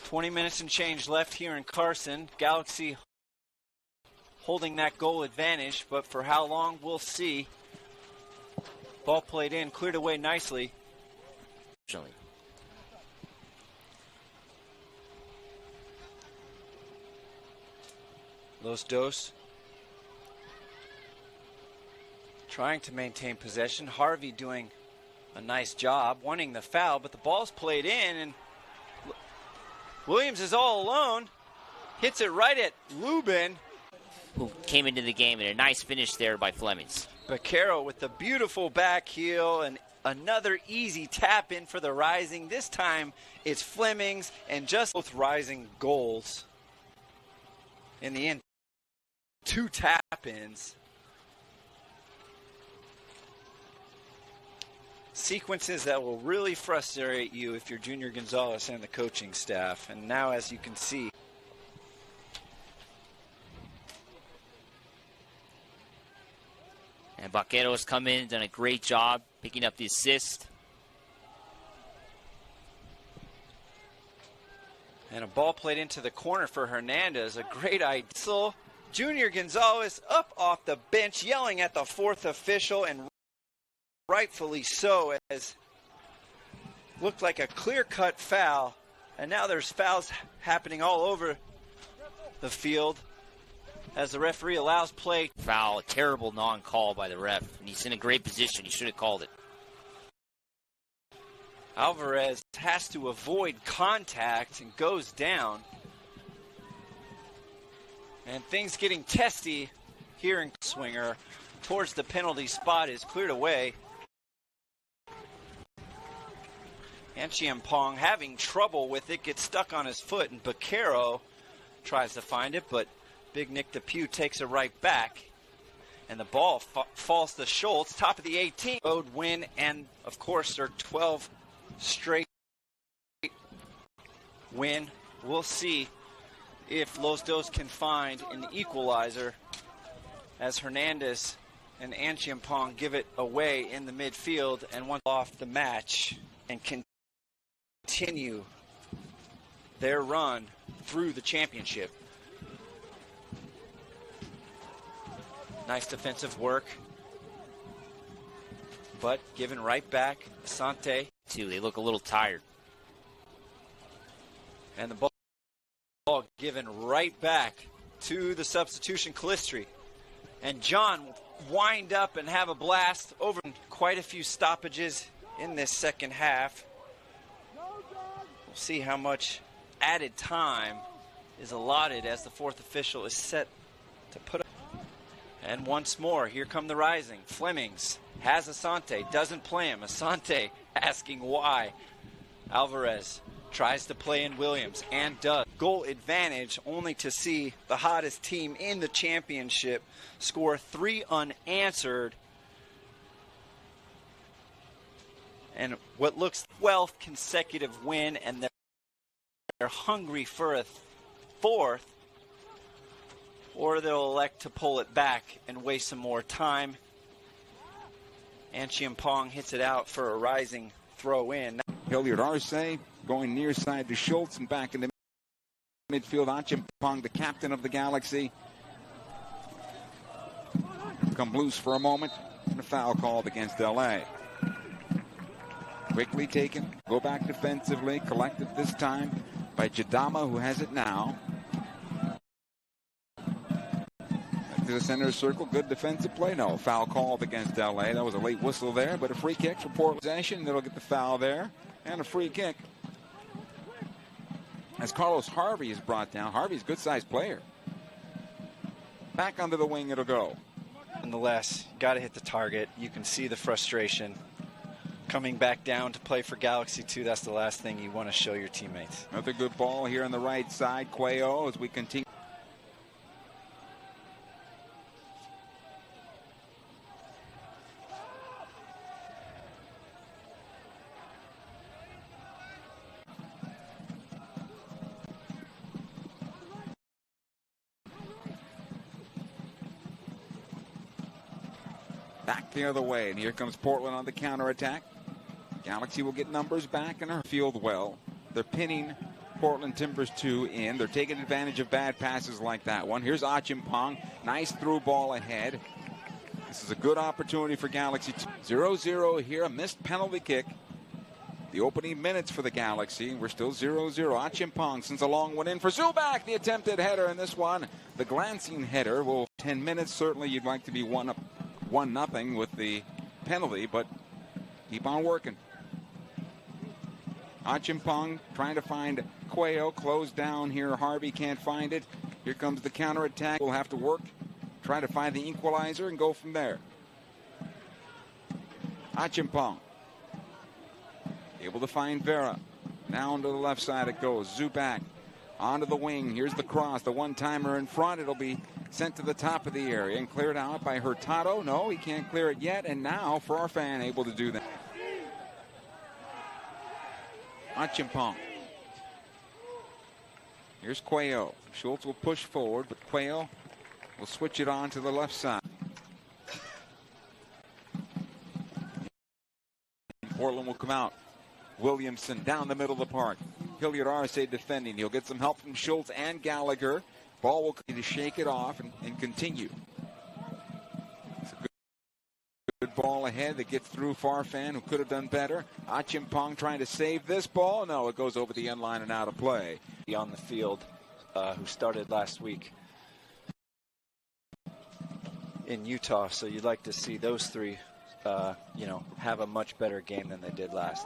20 minutes and change left here in Carson. Galaxy holding that goal advantage, but for how long, we'll see. Ball played in, cleared away nicely. Los Dos trying to maintain possession. Harvey doing a nice job, wanting the foul, but the ball's played in, and Williams is all alone. Hits it right at Lubin, who came into the game, and a nice finish there by Flemings. Baquero with the beautiful back heel, and another easy tap in for the Rising. This time it's Flemings, and just both Rising goals in the end. 2 tap-ins. Sequences that will really frustrate you if you're Junior Gonzalez and the coaching staff. And now, as you can see, and Baquero's come in and done a great job picking up the assist. And a ball played into the corner for Hernandez. A great idea. Junior Gonzalez up off the bench yelling at the 4th official, and rightfully so, as looked like a clear-cut foul. And now there's fouls happening all over the field as the referee allows play. Foul, a terrible non-call by the ref. And he's in a great position. He should have called it. Alvarez has to avoid contact and goes down. And things getting testy here in Swinger towards the penalty spot is cleared away. Acheampong having trouble with it, gets stuck on his foot, and Baquero tries to find it, but Big Nick DePew takes it right back. And the ball falls to Schultz, top of the 18. Road win, and of course their 12 straight win. We'll see if Los Dos can find an equalizer as Hernandez and Acheampong give it away in the midfield and one off the match and continue their run through the championship. Nice defensive work, but given right back. Asante. They look a little tired. And the ball given right back to the substitution, Calistri. And John wind up and have a blast over quite a few stoppages in this second half. We'll see how much added time is allotted as the 4th official is set to put up. And once more, here come the Rising. Flemings has Asante, doesn't play him. Asante asking why. Alvarez tries to play in Williams and does. Goal advantage, only to see the hottest team in the championship score 3 unanswered. And what looks 12th consecutive win, and they're hungry for a 4th, or they'll elect to pull it back and waste some more time. Acheampong hits it out for a Rising throw in. Hilliard Arce going near side to Schultz, and back in the midfield, Acheampong, the captain of the Galaxy. Come loose for a moment, and a foul called against LA. Quickly taken, go back defensively, collected this time by Jadama, who has it now. Back to the center circle, good defensive play. No, foul called against LA. That was a late whistle there, but a free kick for Portland possession. They'll get the foul there, and a free kick. As Carlos Harvey is brought down. Harvey's a good-sized player. Back under the wing it'll go. Nonetheless, got to hit the target. You can see the frustration. Coming back down to play for Galaxy 2, that's the last thing you want to show your teammates. Another good ball here on the right side. Cuello as we continue. Back the other way, and here comes Portland on the counterattack. Galaxy will get numbers back in our field well. They're pinning Portland Timbers 2 in. They're taking advantage of bad passes like that one. Here's Acheampong. Nice through ball ahead. This is a good opportunity for Galaxy. 0-0 here. A missed penalty kick. The opening minutes for the Galaxy. We're still 0-0. Acheampong sends a long one in for Zubac. The attempted header in this one. The glancing header. Well, 10 minutes. Certainly you'd like to be 1-0 with the penalty, but keep on working. Acheampong trying to find Cuello. Closed down here. Harvey can't find it. Here comes the counterattack. We'll have to work. Try to find the equalizer and go from there. Acheampong. Able to find Vera. Now to the left side it goes. Zubac onto the wing. Here's the cross. The one-timer in front. It'll be sent to the top of the area and cleared out by Hurtado. No, he can't clear it yet. And now Farfan able to do that. Acheampong. Here's Cuello. Schultz will push forward, but Cuello will switch it on to the left side. Portland will come out. Williamson down the middle of the park. Hilliard Arce defending. He'll get some help from Schultz and Gallagher. Ball will continue to shake it off and continue. It's a good ball ahead that gets through Farfan, who could have done better. Acheampong trying to save this ball. No, it goes over the end line and out of play. On the field, who started last week in Utah. So you'd like to see those three, have a much better game than they did last.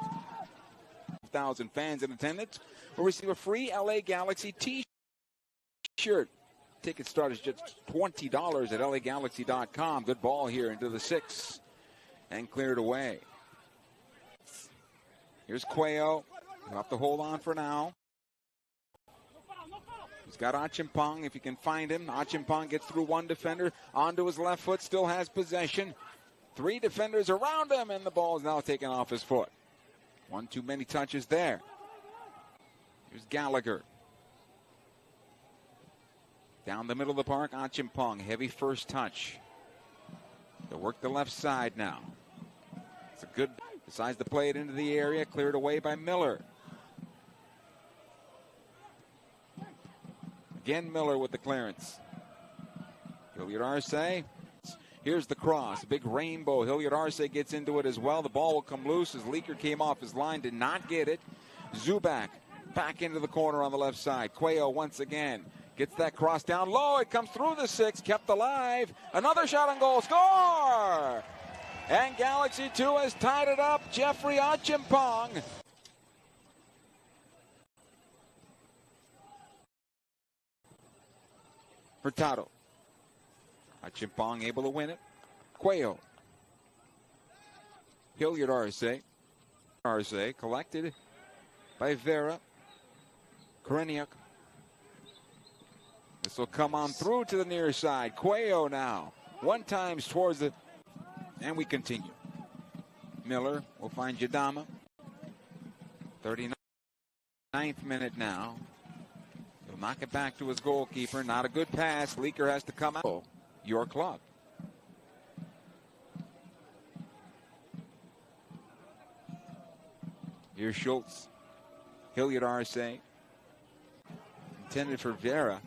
1,000 fans in attendance will receive a free LA Galaxy t-shirt. Tickets start as just $20 at LAGalaxy.com. Good ball here into the 6 and cleared away. Here's Cuello. He'll have to hold on for now. He's got Acheampong if he can find him. Acheampong gets through one defender onto his left foot, still has possession. 3 defenders around him, and the ball is now taken off his foot. One too many touches there. Here's Gallagher. Down the middle of the park, Acheampong. Heavy first touch. They'll work the left side now. It's a good, decides to play it into the area, cleared away by Miller. Again, Miller with the clearance. Hilliard Arce. Here's the cross. Big rainbow. Hilliard Arce gets into it as well. The ball will come loose as Leaker came off his line. Did not get it. Zubac back into the corner on the left side. Cuello once again gets that cross down low. It comes through the 6. Kept alive. Another shot on goal. Score! And Galaxy 2 has tied it up. Geoffrey Acheampong. Hurtado. Acheampong able to win it. Cuello. Hilliard Arce. Arce collected by Vera. Koreniuk. This will come on through to the near side. Cuello now. One times towards the... And we continue. Miller will find Yadama. 39th minute now. He'll knock it back to his goalkeeper. Not a good pass. Leaker has to come out. Your club. Here's Schultz. Hilliard Arce. Intended for Vera.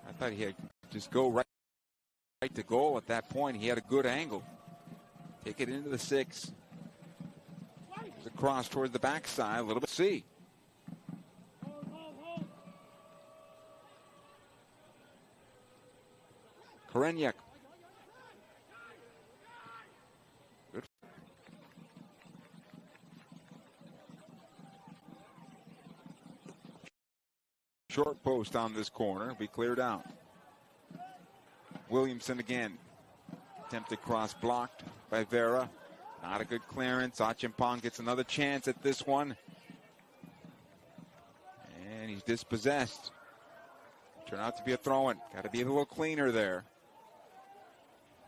I thought he had just go right to goal at that point. He had a good angle. Take it into the 6. There's a cross towards the backside. A little bit. See. Koreniuk. Good. Short post on this corner. Be cleared out. Williamson again. Attempted cross blocked by Vera. Not a good clearance. Acheampong gets another chance at this one. And he's dispossessed. Turn out to be a throw-in. Got to be a little cleaner there.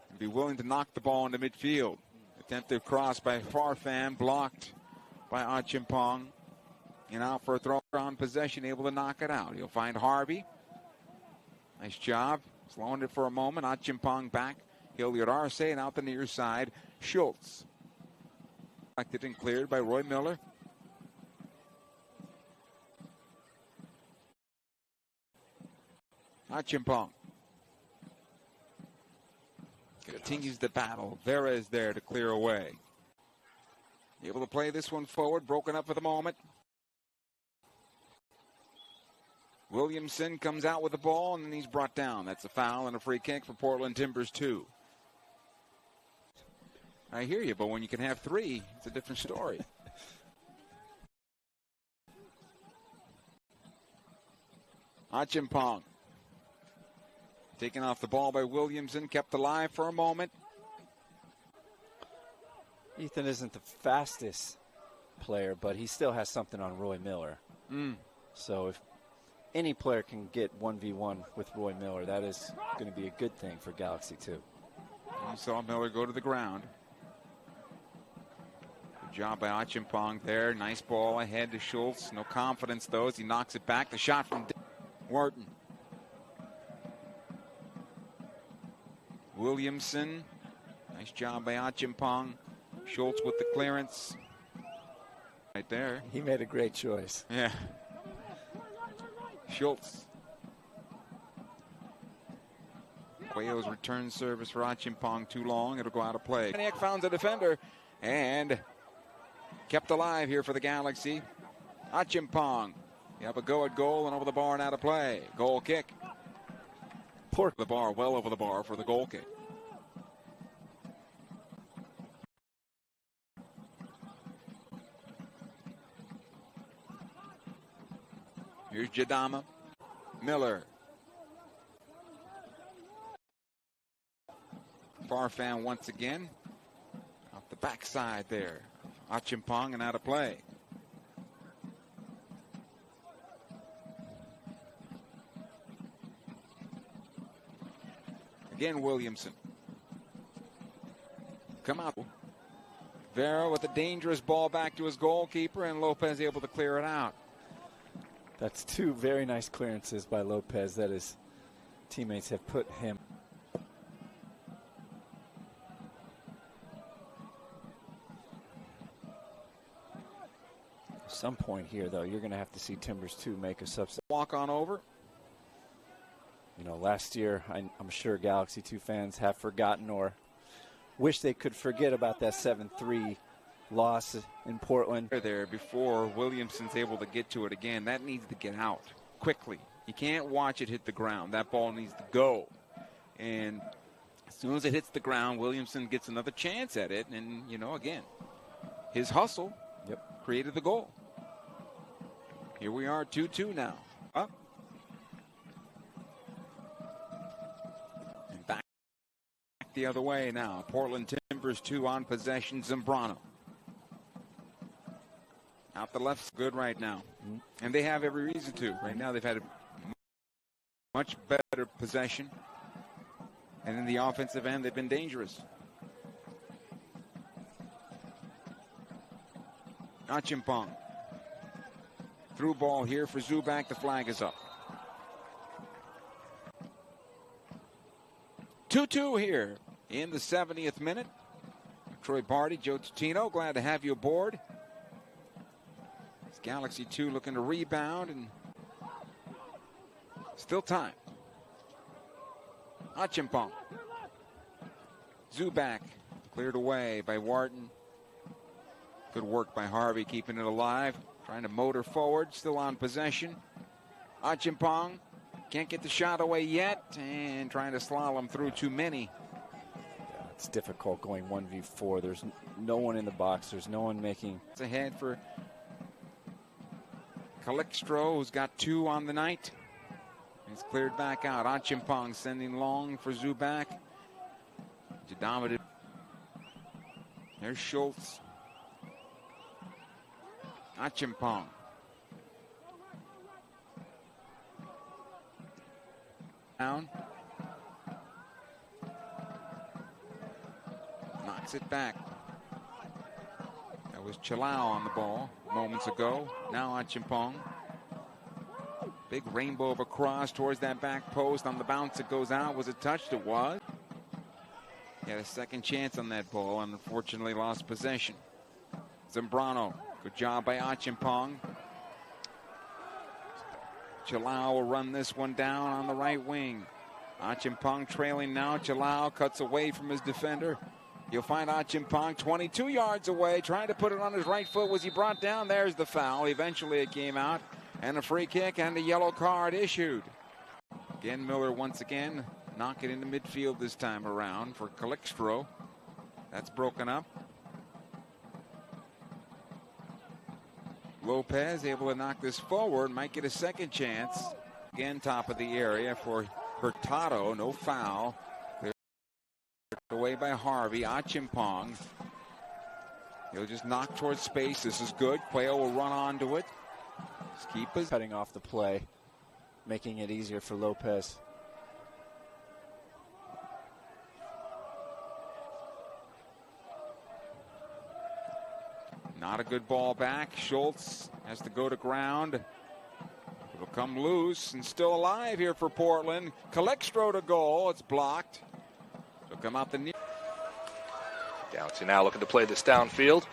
And be willing to knock the ball into midfield. Attempted cross by Farfan, blocked by Acheampong. And out for a throw on possession, able to knock it out. He'll find Harvey. Nice job. Slowing it for a moment. Acheampong back. Hilliard Arce, and out the near side, Schultz. Collected and cleared by Roy Miller. Acheampong continues the battle. Vera is there to clear away. Able to play this one forward, broken up for the moment. Williamson comes out with the ball, and then he's brought down. That's a foul and a free kick for Portland Timbers 2. I hear you, but when you can have 3, it's a different story. Acheampong taken off the ball by Williamson, kept alive for a moment. Ethan isn't the fastest player, but he still has something on Roy Miller. So if any player can get 1v1 with Roy Miller, that is going to be a good thing for Galaxy 2. You saw Miller go to the ground. Good job by Acheampong there. Nice ball ahead to Schultz. No confidence, though, as he knocks it back. The shot from Wharton. Williamson. Nice job by Acheampong. Schultz with the clearance. Right there. He made a great choice. Yeah. Schultz. Cuello's return service for Acheampong too long. It'll go out of play. Maniac found the defender and kept alive here for the Galaxy. Acheampong. You have a go at goal and over the bar and out of play. Goal kick. The bar, well over the bar for the goal kick. Here's Jadama. Miller. Farfan once again. Off the backside there. Acheampong and out of play. Again, Williamson. Come out. Vera with a dangerous ball back to his goalkeeper, and Lopez able to clear it out. That's 2 very nice clearances by Lopez that his teammates have put him. At some point here, though, you're going to have to see Timbers 2 make a subset. Walk on over. You know, last year, I'm sure Galaxy 2 fans have forgotten or wish they could forget about that 7-3 loss in Portland. There before Williamson's able to get to it again. That needs to get out quickly. You can't watch it hit the ground. That ball needs to go. And as soon as it hits the ground, Williamson gets another chance at it. And, you know, again, his hustle created the goal. Here we are, 2-2 now. Up. And back the other way now. Portland Timbers 2 on possession. Zambrano. Out the left, good right now. And they have every reason to. Right now they've had a much better possession. And in the offensive end, they've been dangerous. Acheampong. Through ball here for Zubak. The flag is up. 2-2 here in the 70th minute. Troy Barty, Joe Tutino, glad to have you aboard. Galaxy 2 looking to rebound, and still time. Acheampong. Zubak cleared away by Wharton. Good work by Harvey keeping it alive. Trying to motor forward, still on possession. Acheampong can't get the shot away yet, and trying to slalom through too many. Yeah, it's difficult going 1v4. There's no one in the box. There's no one making. It's ahead for Calixtro, who's got 2 on the night. He's cleared back out. Acheampong sending long for Zubak. Jadama. There's Schultz. Acheampong. Down. Knocks it back. That was Chalao on the ball moments ago. Now Acheampong. Big rainbow of a cross towards that back post. On the bounce, it goes out. Was it touched? It was. He had a second chance on that ball and unfortunately lost possession. Zambrano. Good job by Acheampong. Chalao will run this one down on the right wing. Acheampong trailing now. Chalao cuts away from his defender. You'll find Acheampong 22 yards away, trying to put it on his right foot. Was he brought down? There's the foul. Eventually it came out. And a free kick and a yellow card issued. Again, Miller once again knock it into midfield this time around for Calixtro. That's broken up. Lopez able to knock this forward, might get a second chance. Again, top of the area for Hurtado, no foul. Cleared away by Harvey. Acheampong. He'll just knock towards space. This is good. Quayle will run onto it. Just keep it. Cutting off the play, making it easier for Lopez. Not a good ball back. Schultz has to go to ground. It'll come loose and still alive here for Portland. Calixtro to goal. It's blocked. It'll come out the near. Galaxy now looking to play this downfield.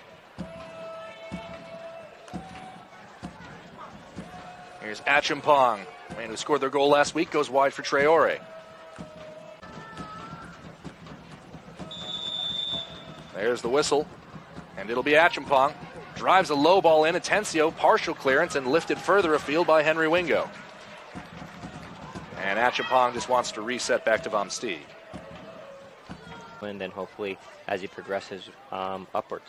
Here's Acheampong, man who scored their goal last week, goes wide for Traore. There's the whistle, and it'll be Acheampong. Drives a low ball in. Atencio, partial clearance, and lifted further afield by Henry Wingo. And Acheampong just wants to reset back to Vom Steeg. And then hopefully as he progresses upwards.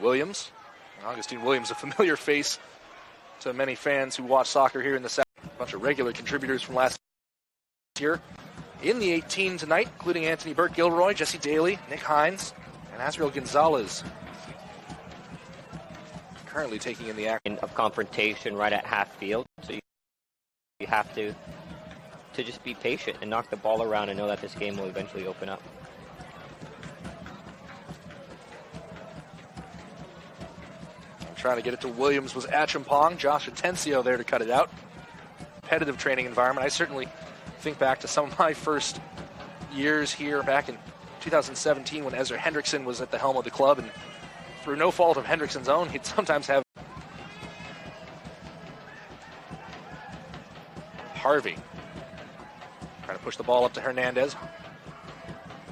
Williams. Augustine Williams, a familiar face to many fans who watch soccer here in the South. A bunch of regular contributors from last year. In the 18 tonight, including Anthony Burke-Gilroy, Jesse Daly, Nick Hines, and Azriel Gonzalez. Currently taking in the action of confrontation right at half field. So you have to just be patient and knock the ball around and know that this game will eventually open up. Trying to get it to Williams was Acheampong. Josh Atencio there to cut it out. Competitive training environment. I certainly think back to some of my first years here back in 2017 when Ezra Hendrickson was at the helm of the club, and through no fault of Hendrickson's own, he'd sometimes have Harvey trying to push the ball up to Hernandez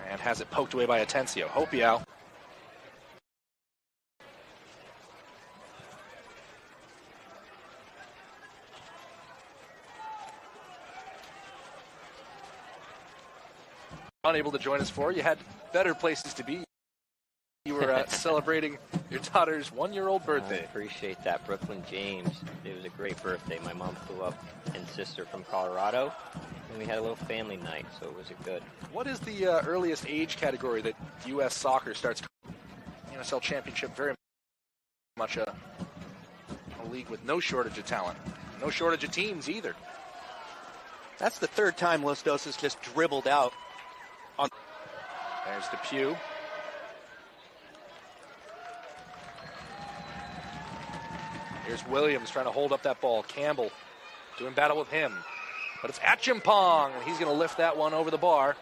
and has it poked away by Atencio. Hopiau. Unable to join us for. You had better places to be. You were celebrating your daughter's one-year-old birthday. I appreciate that, Brooklyn James. It was a great birthday. My mom flew up and sister from Colorado, and we had a little family night, so it was a good. What is the earliest age category that U.S. soccer starts? NSL Championship, very much a league with no shortage of talent, no shortage of teams either. That's the third time Listos has just dribbled out. There's Depew. Here's Williams trying to hold up that ball. Campbell doing battle with him. But it's Acheampong, and he's going to lift that one over the bar.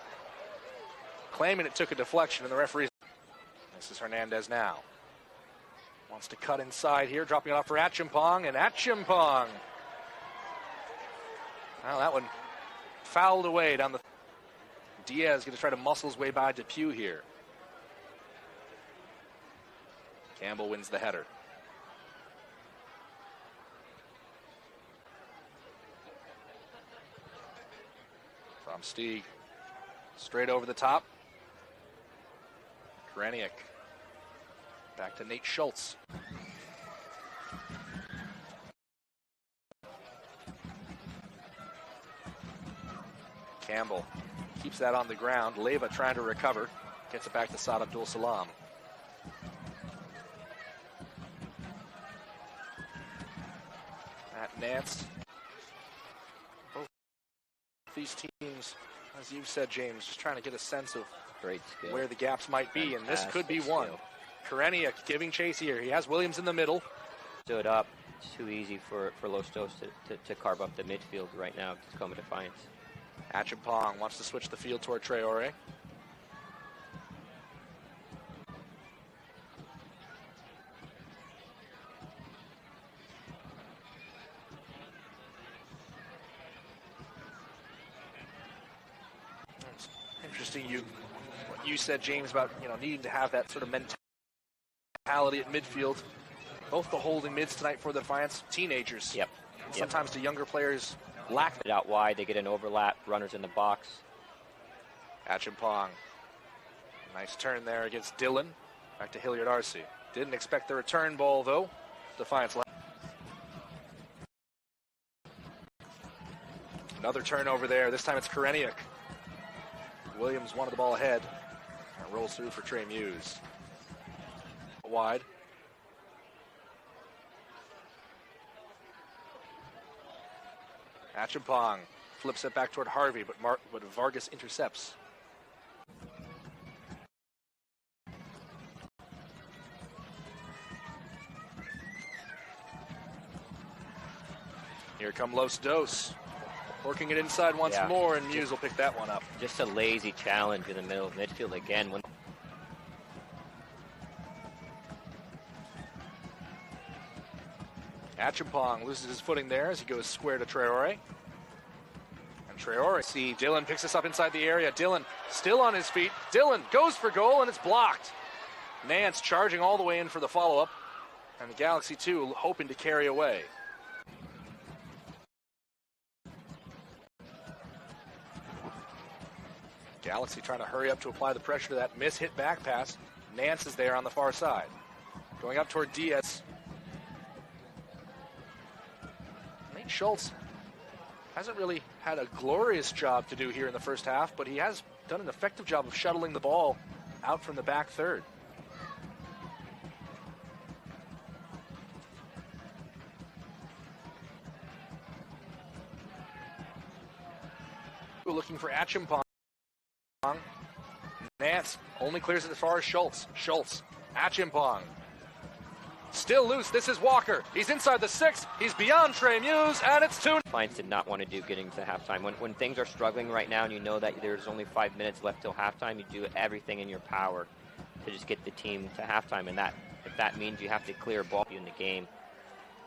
Claiming it took a deflection, and the referee. This is Hernandez now. Wants to cut inside here, dropping it off for Acheampong, and Acheampong. Well, that one fouled away down the. Diaz going to try to muscle his way by Depew here. Campbell wins the header. From Steeg. Straight over the top. Graniak. Back to Nate Schultz. Campbell keeps that on the ground. Leyva trying to recover. Gets it back to Saad Abdul Salam. At Nance. Both these teams, as you've said, James, just trying to get a sense of Great skill. Where the gaps might be, and this could be Fantastic one. skill. Kareniak giving chase here. He has Williams in the middle. Stood up. It's too easy for Lostos to carve up the midfield right now to come to defiance. Acheampong wants to switch the field toward Traore. Interesting, what you said, James, about needing to have that sort of mentality at midfield. Both the holding mids tonight for the Defiance, teenagers. Yep. Sometimes the younger players lack it out wide. They get an overlap. Runners in the box. Acheampong. Nice turn there against Dylan. Back to Hilliard Arce. Didn't expect the return ball, though. Defiance left. Another turnover there. This time it's Koreniuk. Williams wanted the ball ahead. And rolls through for Trey Muse. Wide. Acheampong flips it back toward Harvey, but Vargas intercepts. Here come Los Dos. Working it inside once more, and Muse will pick that one up. Just a lazy challenge in the middle of midfield again. Acheampong loses his footing there as he goes square to Traore. And Traore, see, Dylan picks this up inside the area. Dylan still on his feet. Dylan goes for goal, and it's blocked. Nance charging all the way in for the follow-up. And the Galaxy 2 hoping to carry away. Galaxy trying to hurry up to apply the pressure to that miss-hit back pass. Nance is there on the far side. Going up toward Diaz. Nate Schultz hasn't really had a glorious job to do here in the first half, but he has done an effective job of shuttling the ball out from the back third. We're looking for Acheampong. Nance only clears it as far as Schultz. Schultz, Acheampong. Still loose, this is Walker. He's inside the 6, he's beyond Trey Muse, and it's 2. Defiance did not want to do getting to halftime. When things are struggling right now and you know that there's only 5 minutes left till halftime, you do everything in your power to just get the team to halftime, and if that means you have to clear a ball in the game.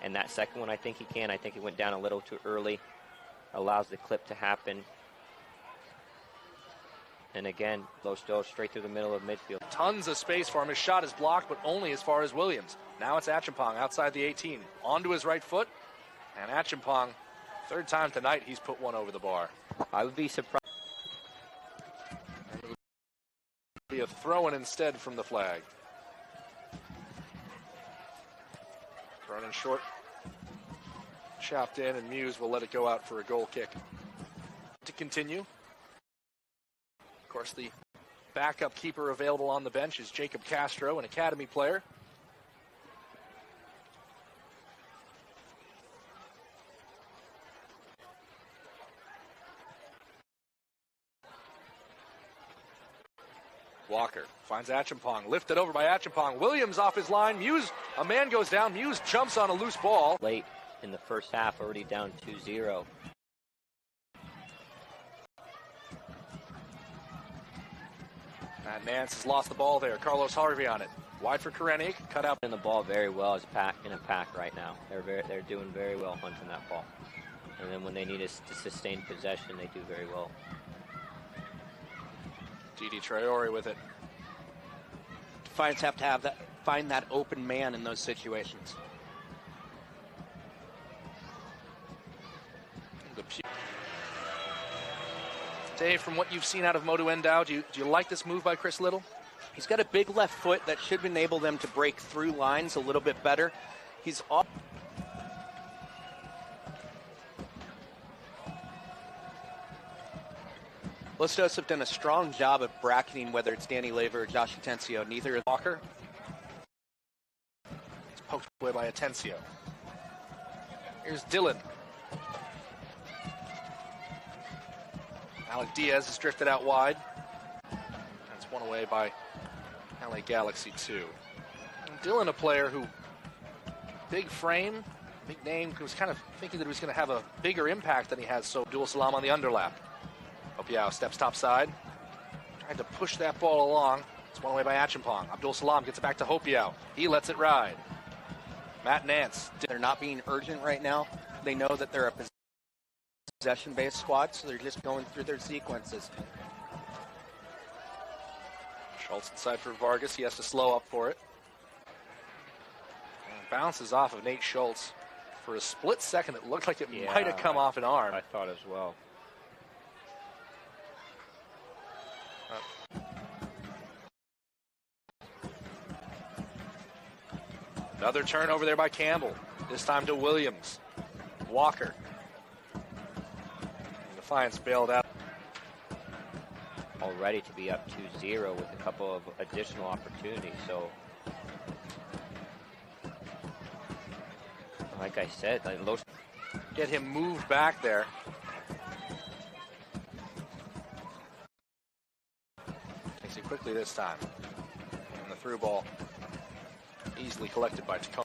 And that second one, I think he can. I think he went down a little too early, allows the clip to happen. And again, Los Dos straight through the middle of midfield. Tons of space for him. His shot is blocked, but only as far as Williams. Now it's Acheampong outside the 18. Onto his right foot. And Acheampong, third time tonight, he's put one over the bar. I would be surprised. And it would be a throw-in instead from the flag. Thrown in short. Chopped in, and Muse will let it go out for a goal kick. To continue. Of course, the backup keeper available on the bench is Jacob Castro, an academy player. Walker finds Acheampong, lifted over by Acheampong. Williams off his line. Muse, a man goes down. Muse jumps on a loose ball. Late in the first half, already down 2-0. And Nance has lost the ball there. Carlos Harvey on it. Wide for Koreniuk. Cut out. In the ball very well as in a pack right now. They're doing very well hunting that ball. And then when they need us to sustain possession, they do very well. Didi Traore with it. Defiance have to find that open man in those situations. Dave, from what you've seen out of Modu Endau, do you like this move by Chris Little? He's got a big left foot that should enable them to break through lines a little bit better. He's off. Los Dos have done a strong job of bracketing whether it's Danny Laver or Josh Atencio. Neither is Walker. It's poked away by Atencio. Here's Dylan. Alec Diaz is drifted out wide. That's one away by LA Galaxy 2. And Dylan, a player who, big frame, big name, was kind of thinking that he was going to have a bigger impact than he has. So Abdul Salam on the underlap. Hopiao steps topside. Tried to push that ball along. It's one away by Acheampong. Abdul Salam gets it back to Hopiao. He lets it ride. Matt Nance. They're not being urgent right now. They know that they're a possession-based squad, so they're just going through their sequences. Schultz inside for Vargas. He has to slow up for it. And bounces off of Nate Schultz. For a split second, it looked like it might have come off an arm. I thought as well. Another turnover there by Campbell. This time to Williams. Walker. And Defiance bailed out. Already to be up 2-0 with a couple of additional opportunities. So, like I said, get him moved back there. Takes it quickly this time. And the through ball easily collected by Tacoma.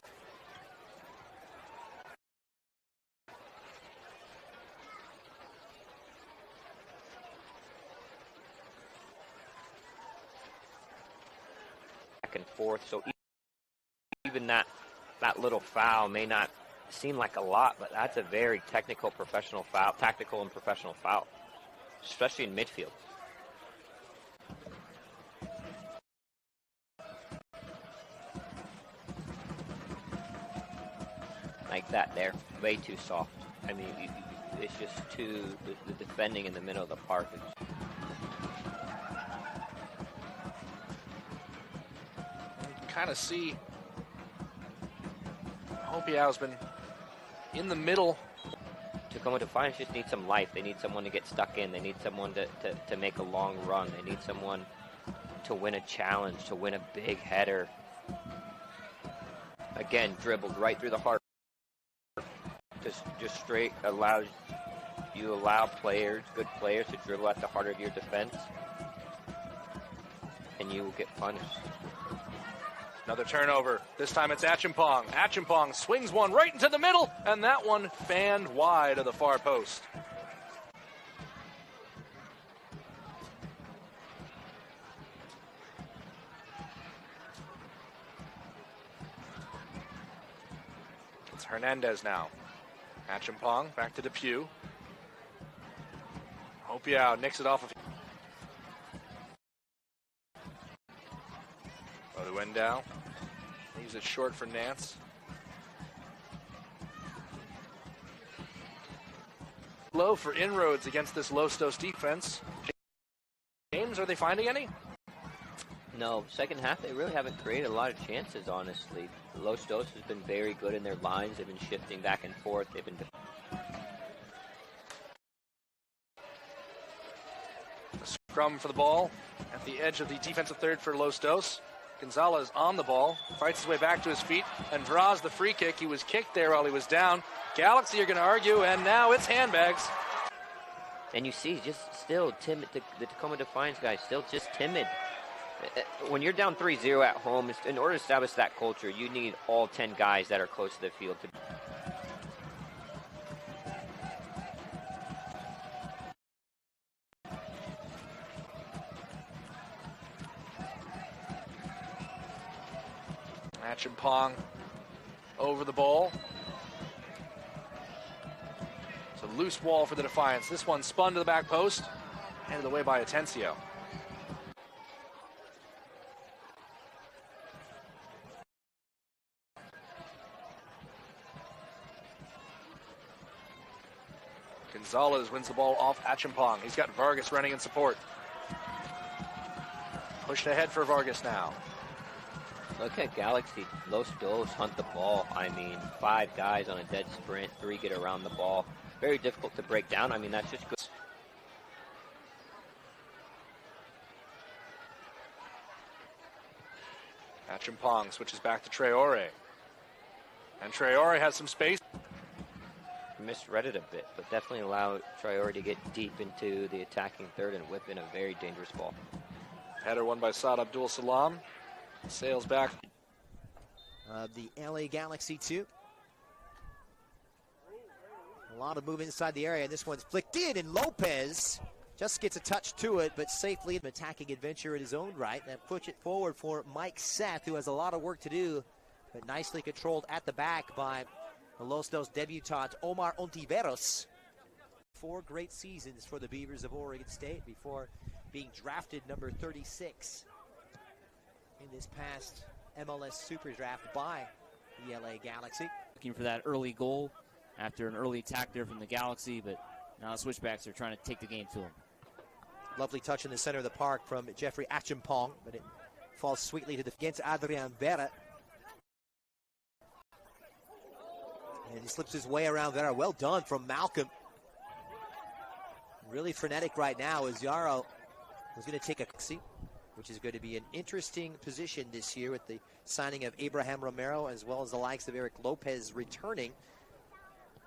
back and forth. So even that little foul may not seem like a lot, but that's a very technical, professional foul, tactical and professional foul, especially in midfield. Like that there, way too soft. I mean, it's just too, the defending in the middle of the park. You can kind of see Hopiau's been in the middle. Tacoma Defiance just needs some life. They need someone to get stuck in. They need someone to make a long run. They need someone to win a challenge, to win a big header. Again, dribbled right through the heart. Just straight allow players, good players, to dribble at the heart of your defense, and you will get punished. Another turnover. This time it's Acheampong. Acheampong swings one right into the middle, and that one fanned wide of the far post. It's Hernandez now. Acheampong back to Depew. Hopiau nicks it off of Oduendow. Leaves it short for Nance. Low for inroads against this Lostos defense. James, are they finding any? No, second half they really haven't created a lot of chances, honestly. Los Dos has been very good in their lines. They've been shifting back and forth. They've been Scrum for the ball at the edge of the defensive third for Los Dos. Gonzalez on the ball, fights his way back to his feet and draws the free kick. He was kicked there while he was down. Galaxy are going to argue, and now it's handbags. And you see, just still timid. The Tacoma Defiance guys still just timid. When you're down 3-0 at home, in order to establish that culture, you need all 10 guys that are close to the field to. Acheampong over the ball. It's a loose ball for the Defiance. This one spun to the back post, handed away by Atencio. Gonzalez wins the ball off Acheampong. He's got Vargas running in support. Pushed ahead for Vargas now. Look at Galaxy. Los Dos hunt the ball. I mean, 5 guys on a dead sprint, 3 get around the ball. Very difficult to break down. I mean, that's just good. Acheampong switches back to Traore. And Traore has some space. Misread it a bit, but definitely allow Traore to get deep into the attacking third and whip in a very dangerous ball. Header won by Saad Abdul Salam. Sails back. The LA Galaxy 2. A lot of movement inside the area. This one's flicked in, and Lopez just gets a touch to it, but safely an attacking adventure in his own right. And push it forward for Mike Seth, who has a lot of work to do, but nicely controlled at the back by the Los Dos debutant Omar Ontiveros. 4 great seasons for the Beavers of Oregon State before being drafted number 36 in this past MLS Super Draft by the LA Galaxy. Looking for that early goal after an early attack there from the Galaxy, but now the switchbacks are trying to take the game to him. Lovely touch in the center of the park from Geoffrey Acheampong, but it falls sweetly to the against Adrian Vera. And he slips his way around Vera. Well done from Malcolm. Really frenetic right now as Yarrow is going to take a seat, which is going to be an interesting position this year with the signing of Abraham Romero as well as the likes of Eric Lopez returning.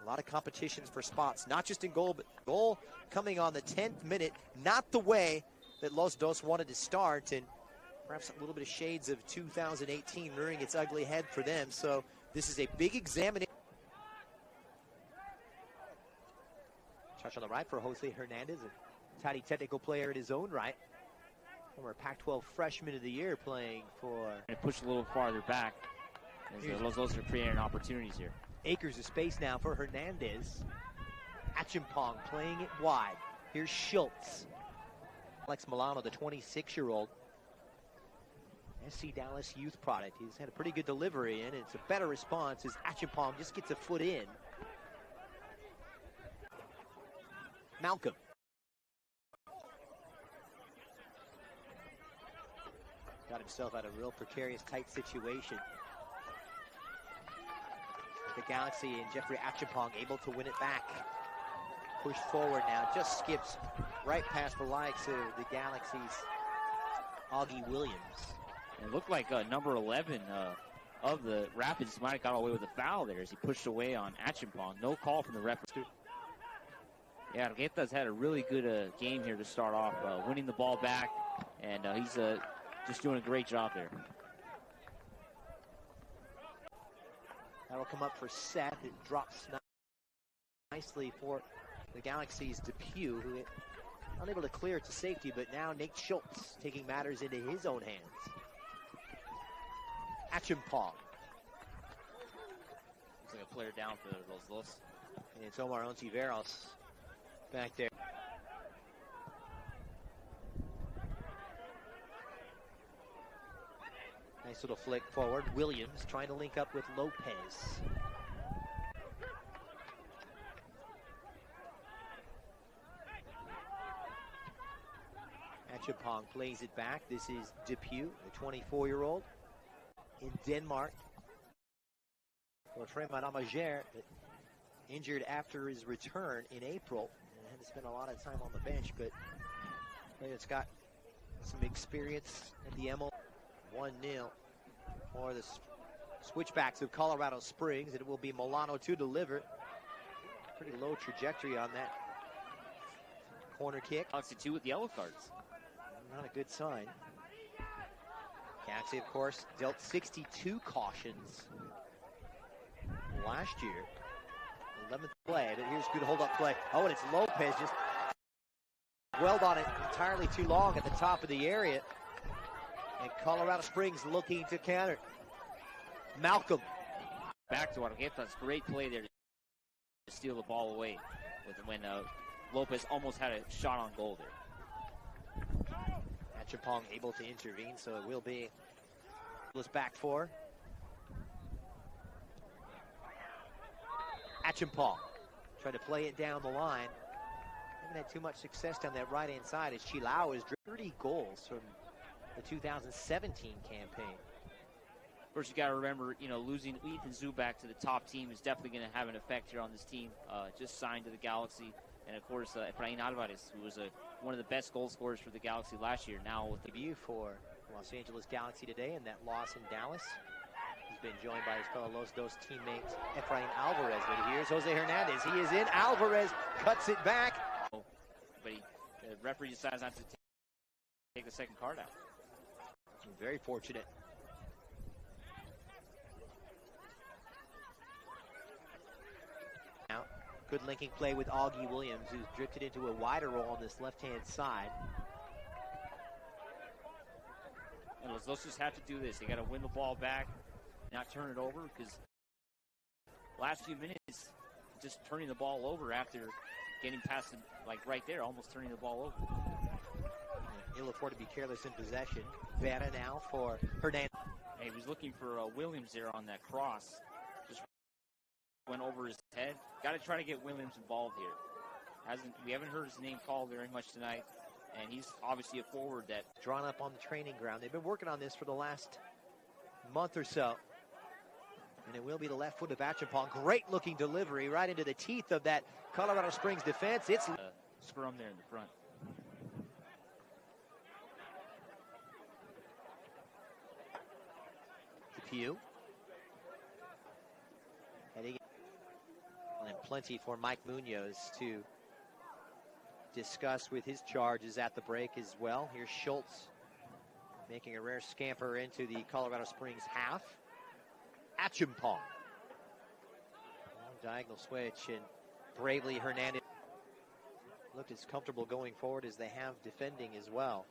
A lot of competitions for spots, not just in goal, but goal coming on the 10th minute, not the way that Los Dos wanted to start, and perhaps a little bit of shades of 2018 rearing its ugly head for them. So this is a big examination. Touch on the right for Jose Hernandez, a tidy technical player in his own right. Former Pac-12 Freshman of the Year playing for... And push a little farther back as Los Dos are creating opportunities here. Acres of space now for Hernandez. Acheampong playing it wide. Here's Schultz. Alex Milano, the 26-year-old SC Dallas youth product. He's had a pretty good delivery, and it's a better response as Acheampong just gets a foot in. Malcolm. Got himself out of a real precarious, tight situation. The Galaxy and Geoffrey Acheampong able to win it back. Pushed forward now, just skips right past the likes of the Galaxy's Augie Williams. It looked like number 11 of the Rapids might have got away with a foul there as he pushed away on Acheampong. No call from the referee. Yeah, Argueta's had a really good game here to start off, winning the ball back, and he's just doing a great job there. That'll come up for Seth. It drops nicely for the Galaxy's Depew, who unable to clear it to safety, but now Nate Schultz taking matters into his own hands. Acheampong. Looks like a player down for Los Dos. And it's Omar Ontiveros back there. Nice little flick forward. Williams trying to link up with Lopez. Acheampong plays it back. This is Depew, the 24-year-old in Denmark. For Fremont Amager, injured after his return in April. And had to spend a lot of time on the bench, but it's got some experience at the ML. 1-0 for the switchbacks of Colorado Springs, and it will be Milano to deliver. Pretty low trajectory on that corner kick. Galaxy 2 with yellow cards. Not a good sign. Galaxy, of course, dealt 62 cautions last year. 11th play, but here's good hold-up play. Oh, and it's Lopez just dwelled on it entirely too long at the top of the area. And Colorado Springs looking to counter. Malcolm. Back to Argueta's great play there to steal the ball away when Lopez almost had a shot on goal there. Acheampong able to intervene, so it will be back four. Acheampong trying to play it down the line. Haven't had too much success down that right-hand side as Chilao is 30 goals from the 2017 campaign. Of course, you got to remember, losing Ethan Zubak to the top team is definitely going to have an effect here on this team. Just signed to the Galaxy, and of course, Efrain Alvarez, who was one of the best goal scorers for the Galaxy last year. Now with the debut for Los Angeles Galaxy today, and that loss in Dallas. He's been joined by his fellow Los Dos teammate Efrain Alvarez. But here's Jose Hernandez. He is in. Alvarez cuts it back. But the referee decides not to take the second card out. Very fortunate. Now, good linking play with Augie Williams, who's drifted into a wider role on this left-hand side. And Los Dos just have to do this. They got to win the ball back, not turn it over, because last few minutes, just turning the ball over after getting past him, like right there, almost turning the ball over. ill afford to be careless in possession. Vera now for Hernandez. Hey, he was looking for Williams there on that cross. Just went over his head. Got to try to get Williams involved here. We haven't heard his name called very much tonight, and he's obviously a forward that drawn up on the training ground. They've been working on this for the last month or so. And it will be the left foot of Acheampong. Great looking delivery right into the teeth of that Colorado Springs defense. It's scrum there in the front. Pew. And plenty for Mike Munoz to discuss with his charges at the break as well. Here's Schultz making a rare scamper into the Colorado Springs half. Acheampong. Diagonal switch, and bravely Hernandez looked as comfortable going forward as they have defending as well.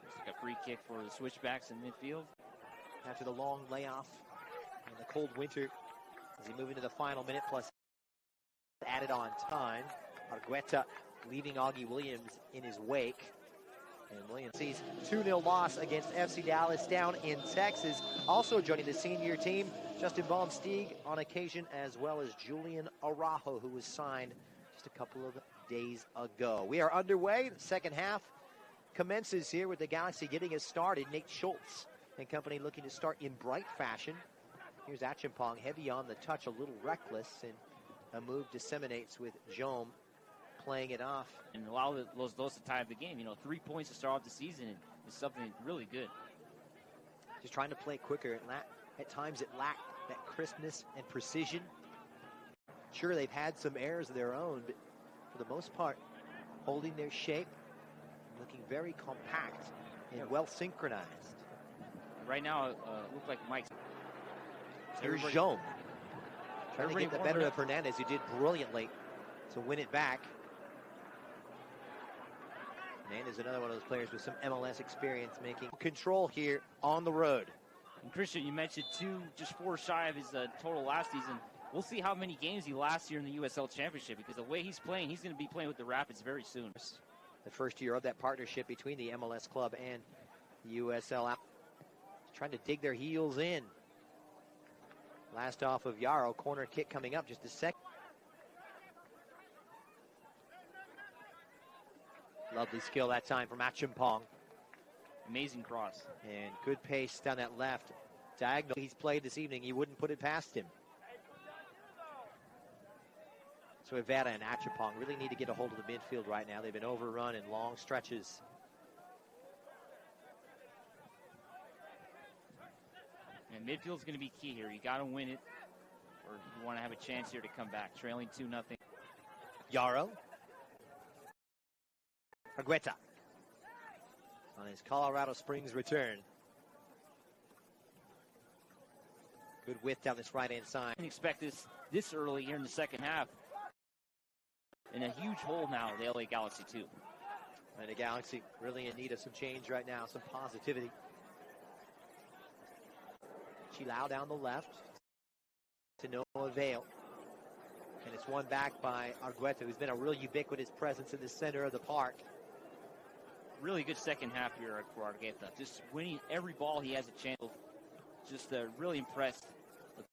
Looks like a free kick for the switchbacks in midfield. After the long layoff and the cold winter, as he move into the final minute plus added on time. Argueta leaving Augie Williams in his wake. And Williams sees 2-0 loss against FC Dallas down in Texas. Also joining the senior team, Justin Baumstieg on occasion, as well as Julian Araujo, who was signed just a couple of days ago. We are underway. The second half commences here with the Galaxy getting us started. Nate Schultz and company looking to start in bright fashion. Here's Acheampong, heavy on the touch, a little reckless, and a move disseminates with Jome playing it off. And allow those to tie up the game. 3 points to start off the season is something really good. Just trying to play quicker. At times it lacked that crispness and precision. Sure, they've had some errors of their own, but for the most part, holding their shape, looking very compact and well synchronized. Right now, it looked like Mike's. Here's Jome. Trying to get the better of Hernandez, who did brilliantly to win it back. Hernandez, another one of those players with some MLS experience, making control here on the road. And Christian, you mentioned just 4 shy of his total last season. We'll see how many games he lasts here in the USL Championship, because the way he's playing, he's going to be playing with the Rapids very soon. The first year of that partnership between the MLS club and the USL. Trying to dig their heels in. Last off of Yarrow, corner kick coming up just a second. Lovely skill that time from Acheampong. Amazing cross. And good pace down that left diagonal. He's played this evening. He wouldn't put it past him. So Iveta and Acheampong really need to get a hold of the midfield right now. They've been overrun in long stretches. And midfield's going to be key here. You got to win it, or you want to have a chance here to come back. Trailing 2-0. Yarrow. Argueta on his Colorado Springs return. Good width down this right-hand side. I didn't expect this early here in the second half. And a huge hole now, the LA Galaxy too. And the Galaxy really in need of some change right now, some positivity. Chilau down the left to no avail. And it's won back by Argueta, who's been a real ubiquitous presence in the center of the park. Really good second half here for Argueta. Just winning every ball he has a chance. Just really impressed with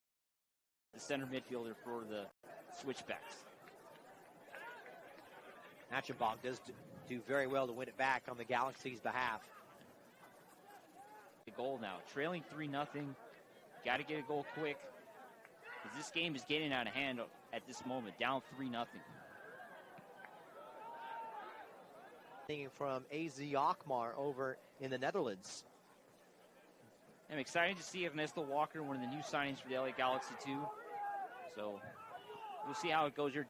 the center midfielder for the switchbacks. Acheampong does do very well to win it back on the Galaxy's behalf. The goal now, trailing 3-0. Got to get a goal quick, because this game is getting out of hand at this moment. Down 3-0. From AZ Alkmaar over in the Netherlands. I'm excited to see Ernesto Walker, one of the new signings for the LA Galaxy too. So we'll see how it goes here.